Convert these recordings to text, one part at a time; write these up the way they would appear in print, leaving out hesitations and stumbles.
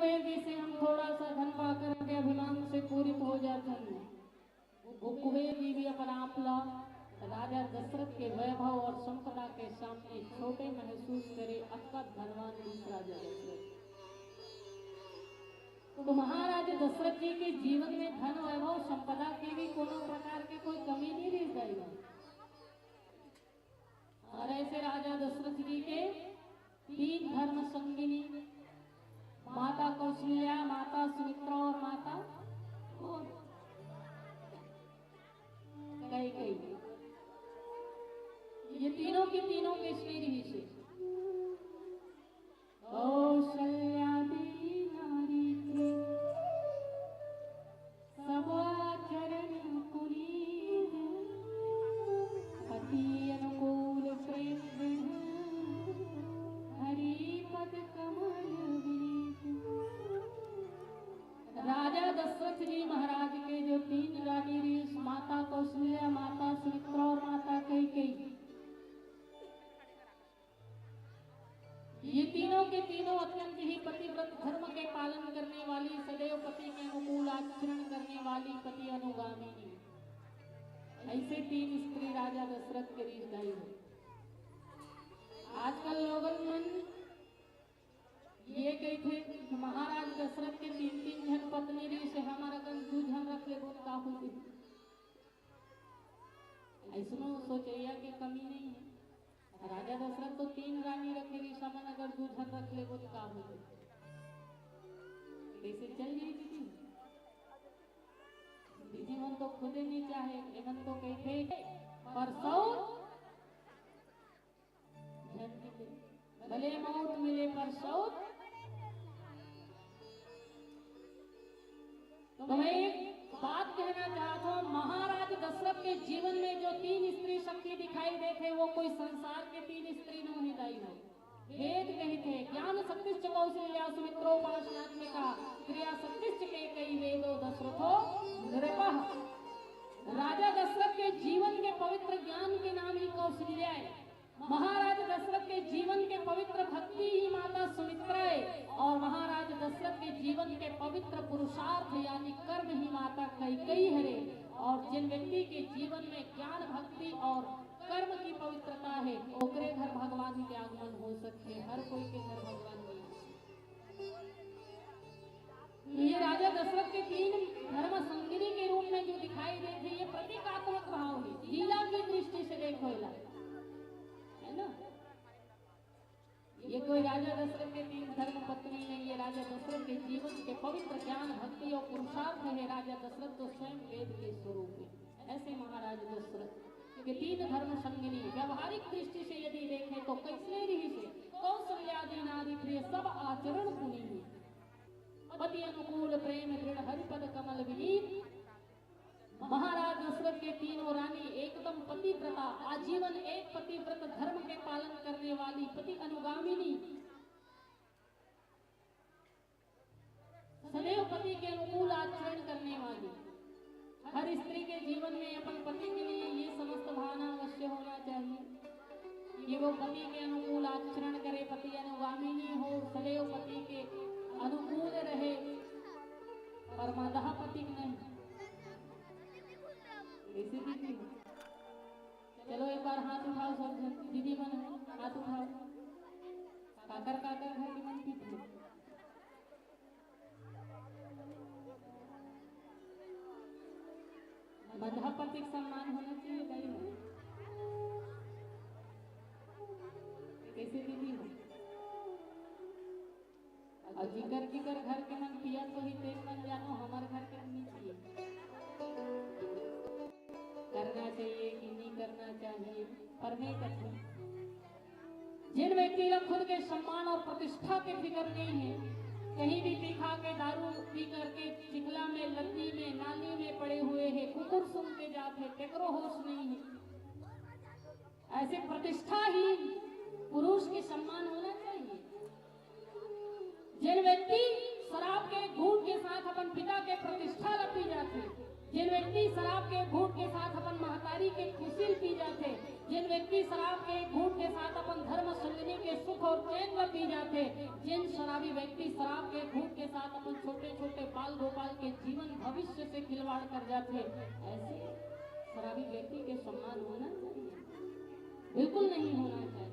कुबेर जी से हम थोड़ा सा धन पाकर के अभिमान से पूरित हो जाते हैं। वो कुबेर जी भी अपना आपला राजा दशरथ के वैभव और संपदा के सामने छोटे महसूस करे। अतः धनवान राजा दशरथ, तो महाराज दशरथ जी के जीवन में धन वैभव संपदा की भी कोनो प्रकार की कोई कमी नहीं रह जाएगी। और ऐसे राजा दशरथ जी के 3 धर्म संगिनी, माता कौशल्या, माता सुमित्रा और माता कैकेयी, ये तीनों की तीनों के श्री रही से कौशल्या नारी थे सब चरण पुनीत, पति अनुकूल प्रेम हरि पद कमल विनीत। राजा दशरथ जी महाराज के जो 3 रानी रही, माता कौशल्या, माता सुमित्रा और माता कैकेयी, ये तीनों के तीनों अत्यंत ही पतिव्रत धर्म के पालन करने वाली, सदैव पति के अनुकूल आचरण करने वाली, पति अनुगामिनी, ऐसे 3 स्त्री राजा दशरथ के रीझाई है। आजकल लोगन मन ये कहते कि महाराज दशरथ के 3 जन पत्नी रही से हमारा कल 2 जन रख ले बहुत का हुई, ऐसनो सोचैया की कमी नहीं है। राजा दशरथ तो 3 रानी रखे रही, समन अगर 2 जन रख ले बहुत का हुई, कैसे चल जाए दीदी? दीदी मन तो खुद ही नहीं चाहे, एमन तो कहते परसों भले मौत मिले परसों। तो मैं एक बात कहना चाहता हूँ, महाराज दशरथ के जीवन में जो 3 स्त्री शक्ति दिखाई देते वो कोई संसार के 3 स्त्री नहीं दाई हो। वेद कहते ज्ञान शक्तिश्च कौशल्या सुमित्रोपासनात्मिका क्रिया शक्तिश्च कैकेयी वेदो दशरथो नृपः। राजा दशरथ के जीवन के पवित्र ज्ञान के नाम ही कौशल्या है। महाराज दशरथ के जीवन के पवित्र भक्ति ही माता सुमित्रा है, और महाराज दशरथ के जीवन के पवित्र पुरुषार्थ यानी कर्म ही माता कैकेयी है। और जिन व्यक्ति के जीवन में ज्ञान भक्ति और कर्म की पवित्रता है, ओकरे घर भगवान के आगमन हो सकते, हर कोई के घर भगवान नहीं। ये राजा दशरथ के 3 धर्म संगिनी के रूप में जो दिखाई देते, ये प्रतीकात्मक भाव है, लीला की दृष्टि से देखो है ना। ये कोई राजा दशरथ के 3 धर्म पत्नी नहीं, ये राजा दशरथ के जीवन के पवित्र ज्ञान भक्ति और पुरुषार्थ है। राजा दशरथ तो स्वयं वेद के स्वरूप है। ऐसे महाराज दशरथ के 3 धर्म संगिनी व्यवहारिक दृष्टि से यदि देखें तो कैसे रही से कौशल्यादि नारी प्रिय सब आचरण पुनीत, पति अनुकूल प्रेम दृढ़ हरिपद कमल विनीत। महाराज दशरथ के 3 रानी एकदम पतिव्रता, आजीवन एक पतिव्रत धर्म के पालन करने वाली, पति अनुगामिनी, सदैव पति के अनुकूल आचरण करने वाली। हर स्त्री के जीवन में अपन पति के लिए ये समस्त भावना अवश्य होना चाहिए कि वो पति के अनुकूल आचरण करे, पति अनुगामिनी हो, सदैव पति के अनुकूल रहे, पर मदहा पति नहीं। ऐसे दीदी चलो एक बार हाथ उठाओ, सब दीदी मन हाथ उठाओ, काकर काकर घर के मन पीछे मध्यापतिक सम्मान होना चाहिए भाई। कैसे दीदी हो और जिकर घर के मन पिया तो ही तेज मन जानो, हमारे घर के नहीं चाहिए। करना चाहिए कि नहीं करना चाहिए पर नहीं करते। जिन व्यक्ति का खुद के सम्मान और प्रतिष्ठा के फिक्र नहीं है, कहीं भी पी खा के दारू पी करके चिखला में, लद्दी में, नाली में पड़े हुए हैं, कुकुर सुन के जाते, टेकरो होश नहीं है। ऐसे प्रतिष्ठाहीन पुरुष के सम्मान होना चाहिए। जिन व्यक्ति शराब के घूंट के साथ अपन पिता के प्रतिष्ठा लपी जाते, जिन व्यक्ति शराब के घूंट के साथ अपन महतारी के खुशी पी जाते, जिन व्यक्ति शराब के घूंट के साथ अपन धर्म संगनी के सुख और चैन में पी जाते, जिन शराबी व्यक्ति शराब के घूंट के साथ अपन छोटे छोटे बाल गोपाल के जीवन भविष्य से खिलवाड़ कर जाते, ऐसे शराबी व्यक्ति के सम्मान होना चाहिए? बिल्कुल नहीं होना चाहिए।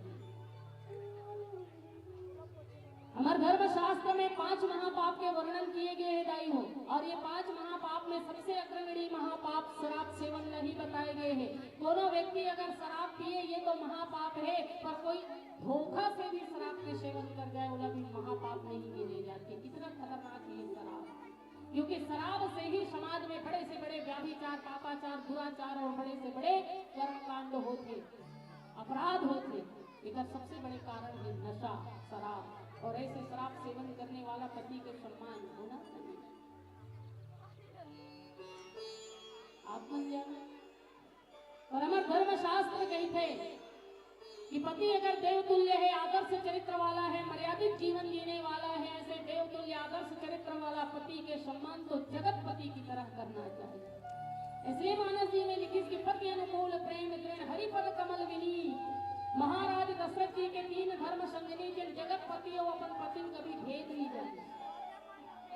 हमारे धर्म शास्त्र में 5 महापाप के वर्णन किए गए हैं दाई हो, और ये 5 महापाप में सबसे अग्रणी महापाप शराब सेवन नहीं बताए गए हैं। दोनों व्यक्ति अगर शराब पिए ये तो महापाप है, पर कोई धोखा से भी शराब के सेवन कर जाए वो भी महापाप नहीं गिने जाते। कितना खतरनाक है शराब, क्योंकि शराब से ही समाज में बड़े से बड़े व्याभिचार, पापाचार, दुराचार और बड़े से बड़े कर्मकांड होते, अपराध होते। इसका सबसे बड़े कारण है नशा, शराब। और ऐसे शराब सेवन करने वाला पति के सम्मान होना चाहिए। आत्मज्ञान और हमारे धर्म शास्त्र कहते कि पति अगर देवतुल्य है, आदर्श चरित्र वाला है, मर्यादित जीवन जीने वाला है, ऐसे देवतुल्य आदर्श चरित्र वाला पति के सम्मान तो जगत पति की तरह करना चाहिए। इसलिए मानस जी ने लिखी कि पति अनुकूल प्रेम दृढ़ हरिपद कमल विनीत। महाराज दशरथ जी के 3 धर्म संगनी जिन जगत पति हो अपन पति कभी भेद नहीं जाए।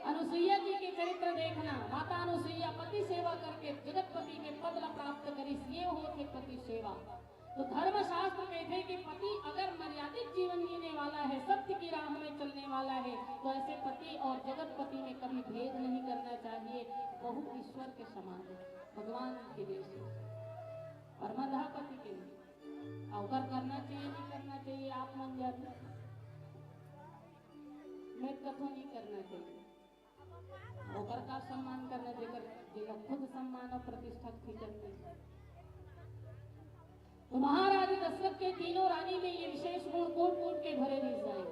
अनुसुईया जी के चरित्र देखना, माता अनुसुईया पति सेवा करके जगत पति के पद प्राप्त करी, ये होते पति सेवा। तो धर्म शास्त्र कहते हैं कि पति अगर मर्यादित जीवन जीने वाला है, सत्य की राह में चलने वाला है, तो ऐसे पति और जगत पति में कभी भेद नहीं करना चाहिए। बहुत ईश्वर के समान है, भगवान के देश और मधापति के लिए अवकर करना चाहिए नहीं करना चाहिए। आप मन जाते मैं कथो नहीं करना चाहिए, अवकर का सम्मान करना चाहिए, खुद सम्मान और प्रतिष्ठा की करते। तो महाराज दशरथ के 3 रानी में ये विशेष गुण कोट कोट के भरे दिखाए।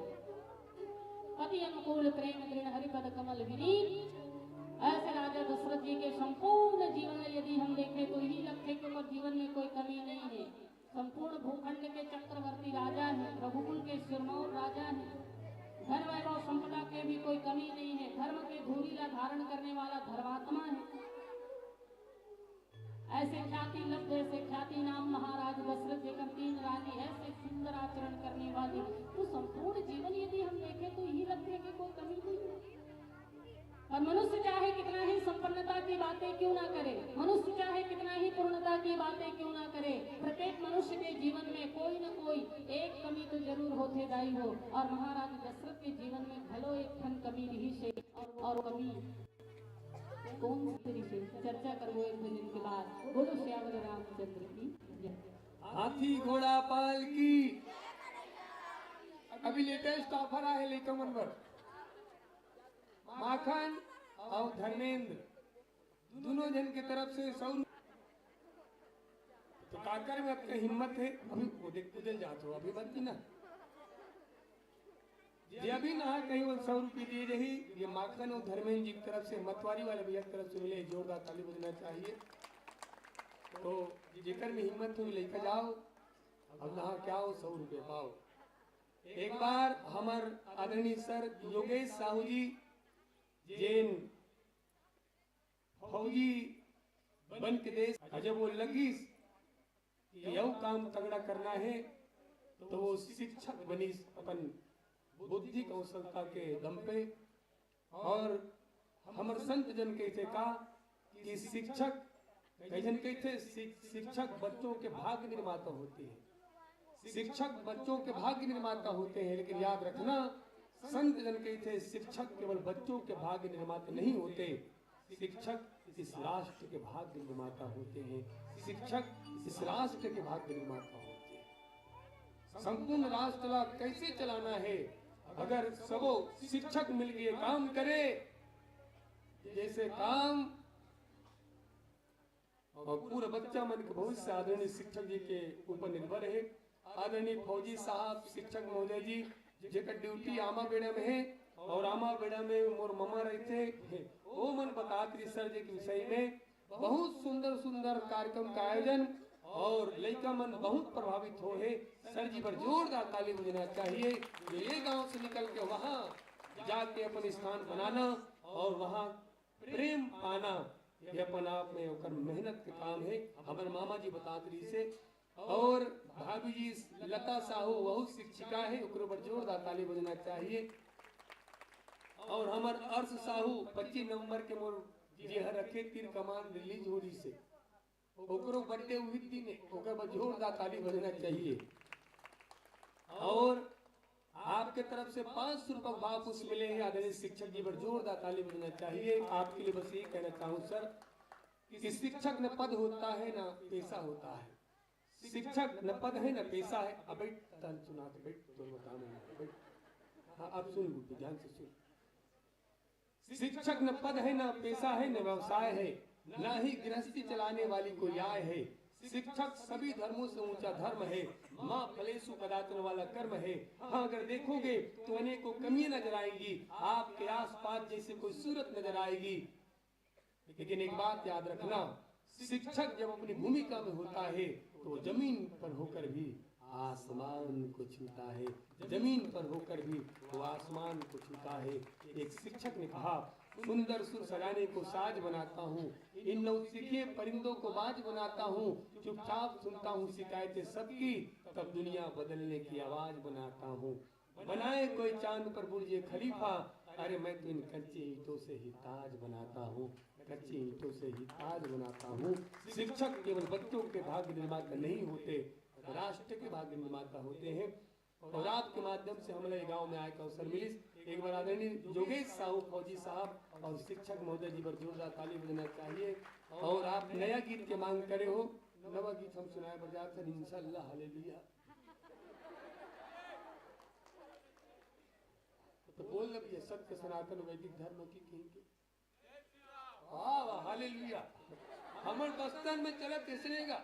पति अनुकूल प्रेम दृढ़ हरिपद कमल विनीत। ऐसे राजा दशरथ जी के संपूर्ण जीवन यदि हम देखें तो यही लगते कि उनके जीवन में कोई कमी नहीं है। संपूर्ण भूखंड के चक्रवर्ती राजा है, रघुकुल के सिरमौर राजा है, धन वैभव संपदा के भी कोई कमी नहीं है, धर्म के धूलिला धारण करने वाला धर्मात्मा है। ऐसे ख्याति लब्ध, ऐसे ख्याति नाम महाराज दशरथ जी का 3 रानी, ऐसे सुंदर आचरण करने वाली। तो संपूर्ण जीवन यदि हम देखें तो यही लगते कि कोई कमी नहीं है। और मनुष्य चाहे कितना ही संपन्नता की बातें क्यों ना करे, मनुष्य चाहे कितना ही पूर्णता की बातें क्यों ना करे, प्रत्येक मनुष्य के जीवन में कोई न कोई एक कमी तो जरूर होते दाई हो। और महाराज दशरथ के जीवन में भलो एक खन कमी रही से, और कमी कौन सी से चर्चा करो एक दिन के बाद। बोलो श्यावर रामचंद्र की जय। हाथी घोड़ा पाल की अभी लेटेस्ट ऑफर है लेकर मनवर माखन और धर्मेंद्र दोनों जन की तरफ से 100 तो काकर में आपकी हिम्मत है अभी उदल जाते हो अभी बनती ना ये अभी ना कहीं वो 100 रुपये दिए रही। ये माखन और धर्मेंद्र जी की तरफ से मतवारी वाले भैया की तरफ से मिले, जोरदार ताली बजना चाहिए। तो जेकर में हिम्मत हो लेकर जाओ, अब नहा क्या हो 100 रुपये पाओ। एक बार हमार आदरणीय सर योगेश साहू जी जैन फौजी बन के देश जब वो लगी यह काम तगड़ा करना है तो वो शिक्षक बनी अपन बुद्धि कौशलता के दम पे। और हमर संत जन कहते का कि शिक्षक कैजन कहते शिक्षक बच्चों के भाग्य निर्माता होते हैं, शिक्षक बच्चों के भाग्य निर्माता होते हैं। लेकिन याद रखना संत जन कहते शिक्षक केवल बच्चों के भाग्य निर्माता नहीं होते, शिक्षक इस राष्ट्र के भाग्य निर्माता होते हैं, शिक्षक इस राष्ट्र के भाग्य निर्माता होते हैं। संपूर्ण राष्ट्र कैसे चलाना है अगर सबो शिक्षक मिलकर काम करे, जैसे काम और पूरा बच्चा मन के भविष्य आदरणीय शिक्षक जी के ऊपर निर्भर है। आदरणीय फौजी साहब शिक्षक महोदय जी जेकर ड्यूटी आमा बेड़ा में है और आमा बेड़ा में मोर ममा रहते वो मन बताते सर जी के विषय में बहुत सुंदर सुंदर कार्यक्रम का आयोजन और लड़का मन बहुत प्रभावित हो है। सर जी पर जोरदार ताली बजना चाहिए। ये गांव से निकल के वहाँ जाके अपन स्थान बनाना और वहाँ प्रेम पाना ये अपन आप में ओकर मेहनत के काम है। हमारे मामा जी बतात रही से और भाभी जी लता साहू वह शिक्षिका है, ओकरो पर जोरदार ताली बजना चाहिए। और हमार अर्श साहू 25 नवंबर के मोर जी रखे तीर कमान रिलीज हो रही से, ओकरो बर्थडे हुई दिन ओकर पर जोरदार ताली बजना चाहिए। और आपके तरफ से 500 रुपये वापस मिले हैं आदरणीय शिक्षक जी पर जोरदार ताली बजना चाहिए। आपके लिए बस ये कहना चाहूँ सर कि शिक्षक न पद होता है ना पैसा होता है, शिक्षक न पद है न पैसा है। अब बैठ सुना तो बैठ तो बता बैठ। हाँ आप सुन ध्यान से सुन। शिक्षक न पद है न पैसा है न व्यवसाय है, न ही गृहस्थी चलाने वाली कोई आय है। शिक्षक सभी धर्मों से ऊंचा धर्म है, माँ फलेसु पदार्थ वाला कर्म है। हाँ अगर देखोगे तो अनेकों कमियां नजर आएंगी, आपके आसपास जैसे कोई सूरत नजर आएगी। लेकिन एक बात याद रखना, शिक्षक जब अपनी भूमिका में होता है तो जमीन पर होकर भी आसमान को छूता है, जमीन पर होकर भी वो आसमान को छूता है। एक शिक्षक ने कहा, सुंदर सुर सजाने को साज बनाता हूँ, इन नौसिखिए परिंदों को बाज बनाता हूँ, चुपचाप सुनता हूँ शिकायतें सबकी, तब दुनिया बदलने की आवाज बनाता हूँ। बनाए कोई चांद पर बुर्ज खलीफा, अरे मैं तो इन कच्चे ईंटों से ही ताज बनाता हूँ, कच्चे ईंटों से ही ताज बनाता हूँ। शिक्षक केवल बच्चों के भाग्य निर्माता नहीं होते, राष्ट्र के भाग्य निर्माता होते हैं। और आपके माध्यम से हमारे गांव में आए का अवसर मिली। एक बार आदरणीय जोगेश साहू फौजी साहब और शिक्षक महोदय जी पर जोरदार ताली बजाना चाहिए। और आप नया गीत के मांग करे हो, नवा गीत हम सुनाए बजाते हैं इंशाअल्लाह हालेलुया। तो बोल रही है सत्य सनातन वैदिक धर्म की कहेंगे वाह वाह हालेलुया। हमर बस्तर में चलत इसरेगा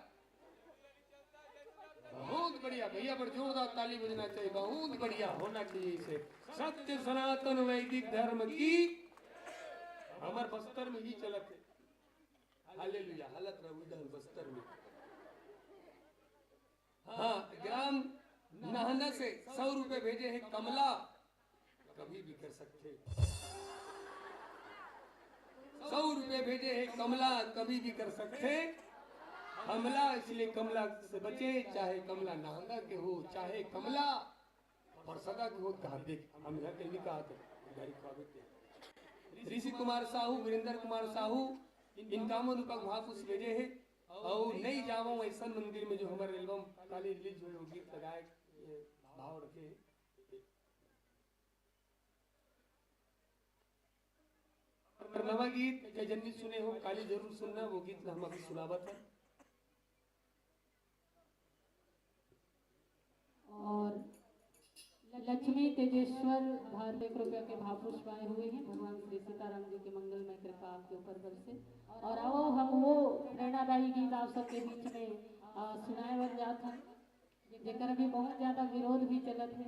बहुत बढ़िया भैया, पर जोरदार ताली बजना चाहिए, बहुत बढ़िया होना चाहिए। इसे सत्य सनातन वैदिक धर्म की हमारे बस्तर में ही चलत है हालेलुया। हालत रहा बस्तर में। हाँ ग्राम नाहना से 100 रुपए भेजे हैं कमला, कभी भी कर सकते। 100 रुपए भेजे हैं कमला, कभी भी कर सकते। कमला इसलिए कमला से बचे, चाहे कमला नाहंगा के हो चाहे कमला और सदा के हो। कहा देख हम घर के निकाह ऋषि कुमार साहू, वीरेंद्र कुमार साहू इन कामों पर वापस भेजे है। और नहीं जाओ ऐसा मंदिर में जो हमारे एल्बम काली रिलीज हुए गीत लगाए भाव रखे। नवा गीत जन्नी सुने हो काली जरूर सुनना, वो गीत हम अभी सुनावत है। और लक्ष्मी तेजेश्वर भारतीय कृपया के भाव पुष्प आए हुए हैं। भगवान श्री सीताराम जी की मंगलमय कृपा आपके ऊपर बरसे। और आओ हम वो प्रेरणादायी गीत आप सबके बीच में सुनाए बन जाता है, जेकर भी बहुत ज्यादा विरोध भी चलत है,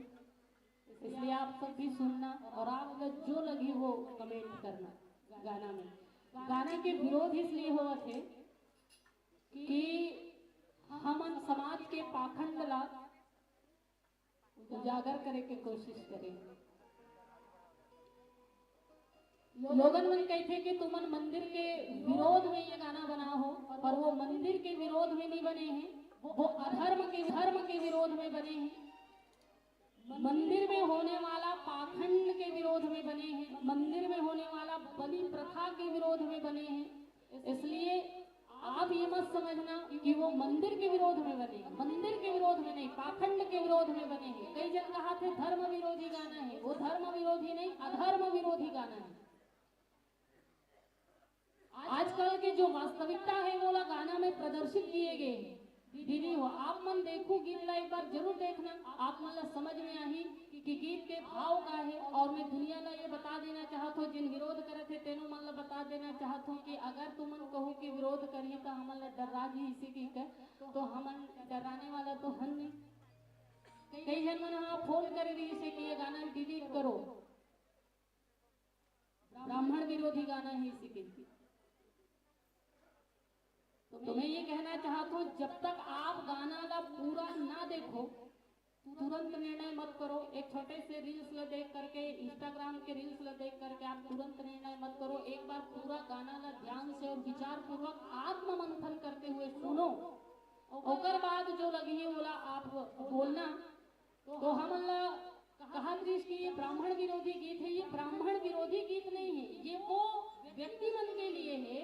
इसलिए आप सब भी सुनना और आप जो लगी वो कमेंट करना। गाना में गाने के विरोध इसलिए हुआ थे कि हम समाज के पाखंड ला उजागर करे के कोशिश करें। लोगन मन कहते कि तुमन मंदिर के विरोध में ये गाना बना हो, पर वो मंदिर के विरोध में नहीं बने हैं, वो अधर्म के विरोध में बने हैं। मंदिर में होने वाला पाखंड के विरोध में बने हैं, मंदिर में होने वाला बलि प्रथा के विरोध में बने हैं। इसलिए आप ये मत समझना कि वो मंदिर के विरोध में बने, मंदिर के विरोध में नहीं, पाखंड के विरोध में बने हैं। कई जन कहा थे धर्म विरोधी गाना है, वो धर्म विरोधी नहीं, अधर्म विरोधी गाना है। आजकल के जो वास्तविकता है वो गाना में प्रदर्शित किए गए हैं। दीदी हो आप मन देखो गीत ला एक बार जरूर देखना, आप मन समझ में आई कि गीत के भाव का है। और मैं दुनिया ला ये बता देना चाहता हूँ, जिन विरोध करे थे तेनों मन ला बता देना चाहता हूँ कि अगर तुमन कहो कि विरोध करिए तो हमन ला डरा जी इसी की कर, तो हमन डराने वाला तो हन नहीं। कई जन मन हाँ फोन कर रही से कि ये गाना डिलीट करो, ब्राह्मण विरोधी गाना है इसी के। तो मैं ये कहना चाहता हूँ जब तक आप गाना ला पूरा ना देखो तुरंत निर्णय मत करो। एक छोटे से रील्स ला देख करके, इंस्टाग्राम के रील्स ला देख करके आप तुरंत निर्णय मत करो। एक बार पूरा गाना ला ध्यान से और विचार विचार पूर्वक आत्म मंथन करते हुए सुनो, ओकर बाद जो लगी बोला आप बोलना। तो हम कहा कि ये ब्राह्मण विरोधी गीत है। ये ब्राह्मण विरोधी गीत नहीं है, ये वो व्यक्ति मन के लिए है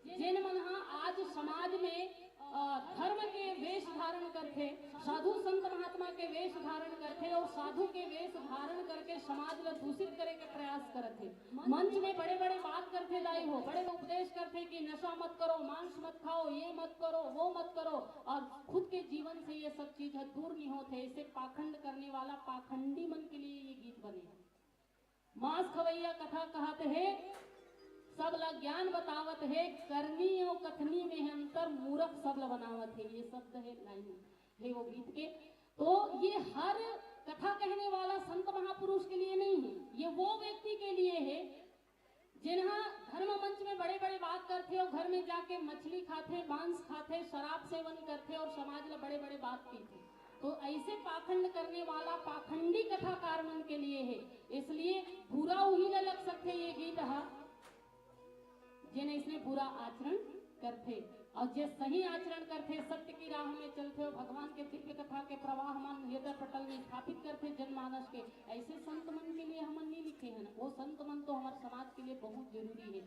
जिन मन आज समाज में धर्म के वेश धारण करते, साधु संत महात्मा के वेश धारण करते और साधु के वेश धारण करके समाज को दूषित करे के प्रयास करते। मंच में बड़े बड़े बात करते लाई हो, बड़े उपदेश करते कि नशा मत करो, मांस मत खाओ, ये मत करो, वो मत करो, और खुद के जीवन से ये सब चीज दूर नहीं होते। इसे पाखंड करने वाला पाखंडी मन के लिए ये गीत बने। मांस खवैया कथा कहते है, सबला ज्ञान बतावत है, करनी और कथनी में अंतर, मूर्ख सबला बनावत है। ये शब्द है, लाइन है वो गीत के। तो ये हर कथा कहने वाला संत महापुरुष के लिए नहीं है, ये वो व्यक्ति के लिए है जिन्हा धर्म मंच में बड़े बड़े बात करते और घर में जाके मछली खाते, मांस खाते, शराब सेवन करते और समाज में बड़े बड़े बात पीते। तो ऐसे पाखंड करने वाला पाखंडी कथाकार मन के लिए है। इसलिए बुरा उही न लग सकते ये गीत जिन्हें इसमें बुरा आचरण करते और जो सही आचरण करते, सत्य की राह में चलते और भगवान के दिव्य कथा के प्रवाहमान हृदय पटल में स्थापित करते जनमानस के, ऐसे संत मन के लिए हम नहीं लिखे हैं। वो संत मन तो हमारे समाज के लिए बहुत जरूरी है,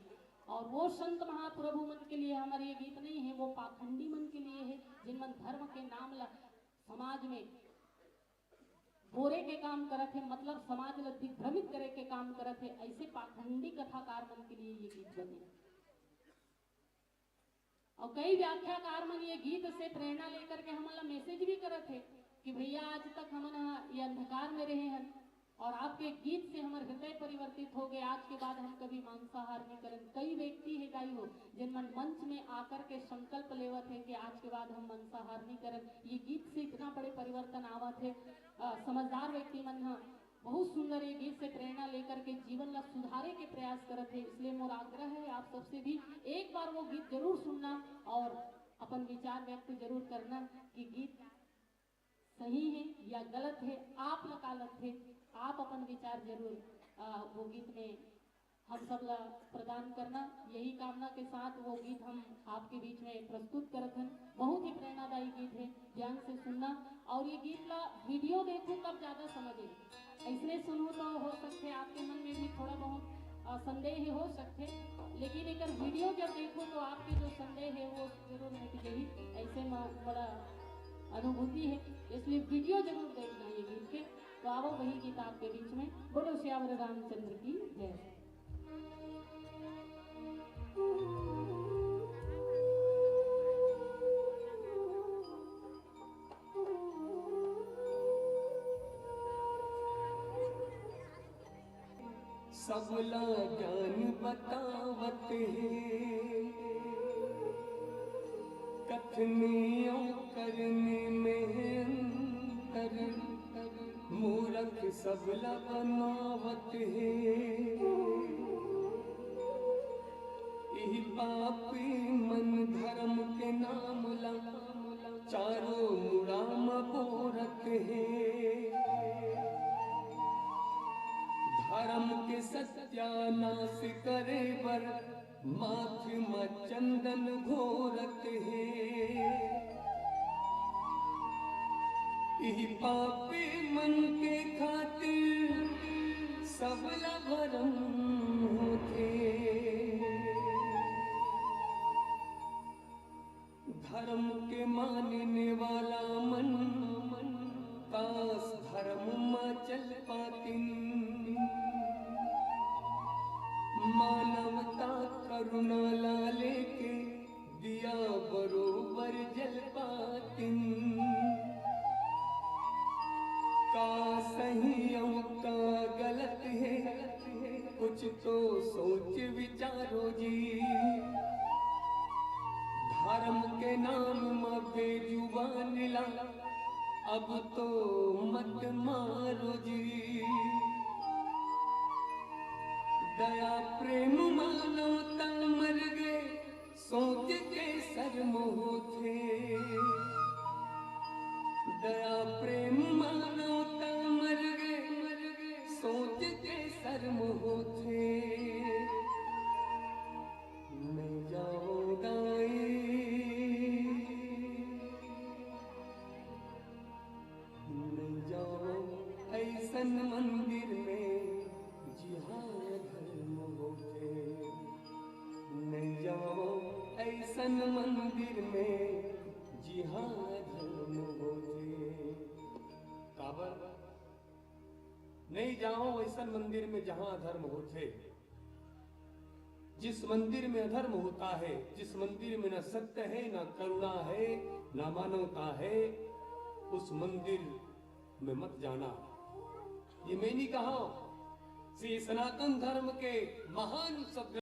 और वो संत महाप्रभु मन के लिए हमारे ये गीत नहीं है। वो पाखंडी मन के लिए है जिन मन धर्म के नाम समाज में बोरे के काम करत है, मतलब समाज को दिग्भ्रमित करे के काम करत है। ऐसे पाखंडी कथाकार मन के लिए ये गीत बने। और कई व्याख्याकार मन ये गीत से प्रेरणा लेकर के हमारा मैसेज भी करत है कि भैया आज तक हम ये अंधकार में रहे हैं और आपके गीत से हमारे हृदय परिवर्तित हो गए। आज के बाद हम कभी मांसाहार नहीं करें। कई व्यक्ति है गाई हो जिन मन मंच में आकर के संकल्प लेवत है कि आज के बाद हम मांसाहार नहीं करें। ये गीत से इतना बड़े परिवर्तन आवत है। समझदार व्यक्ति मन बहुत सुंदर ये गीत से प्रेरणा लेकर के जीवन ला सुधारे के प्रयास करते हैं। इसलिए मोर आग्रह है आप सबसे भी एक बार वो गीत जरूर सुनना और अपन विचार व्यक्त जरूर करना कि गीत सही है या गलत है, आप लकालत है, आप अपन विचार जरूर वो गीत में हम सब ला प्रदान करना। यही कामना के साथ वो गीत हम आपके बीच में प्रस्तुत करते हैं। बहुत ही प्रेरणादायी गीत है, ध्यान से सुनना। और ये गीत ला वीडियो देखो तब ज्यादा समझे, ऐसे सुनो तो हो सकते आपके मन में भी थोड़ा बहुत संदेह हो सकते, लेकिन एक वीडियो जब देखो तो आपके जो संदेह है वो जरूर मिट गई। ऐसे में बड़ा अनुभूति है, इसलिए वीडियो जरूर देखना ये गीत के। तो आओ वही गीत आपके बीच में। बोलो श्यावर रामचंद्र की जय। सबला ज्ञान बतावत है, कथनी और करने में अंतर, मूर्ख सबला बनावत है। यही पापी मन धर्म के नाम ला चारों मुड़ाम बोरत है। धर्म के सत्यानाश करे बर माथ में चंदन घोरत है। यही पापी मन के खातिर सबला भरम होते। धर्म के मानने वाला मन काश धर्म में चल पातिन। मानवता करुणा लाले के दिया बरोबर जल पातिन। का सही और का गलत है कुछ तो सोच विचारो जी। धर्म के नाम में बेजुबान ला अब तो मत मारो जी। दया प्रेम मानवता मर गए सोच के शर्म होते। दया प्रेम मानवता मर गए सोच के शर्म होते। मैं जाऊंगा ऐसन मंदिर में जिहाँ धर्म होते। काबर नहीं जाओ ऐसन मंदिर में जहां धर्म होते। जिस मंदिर में अधर्म होता है, जिस मंदिर में न सत्य है, न करुणा है, न मानवता है, उस मंदिर में मत जाना। ये मैं नहीं कहा, श्री सनातन धर्म के महान सभ्य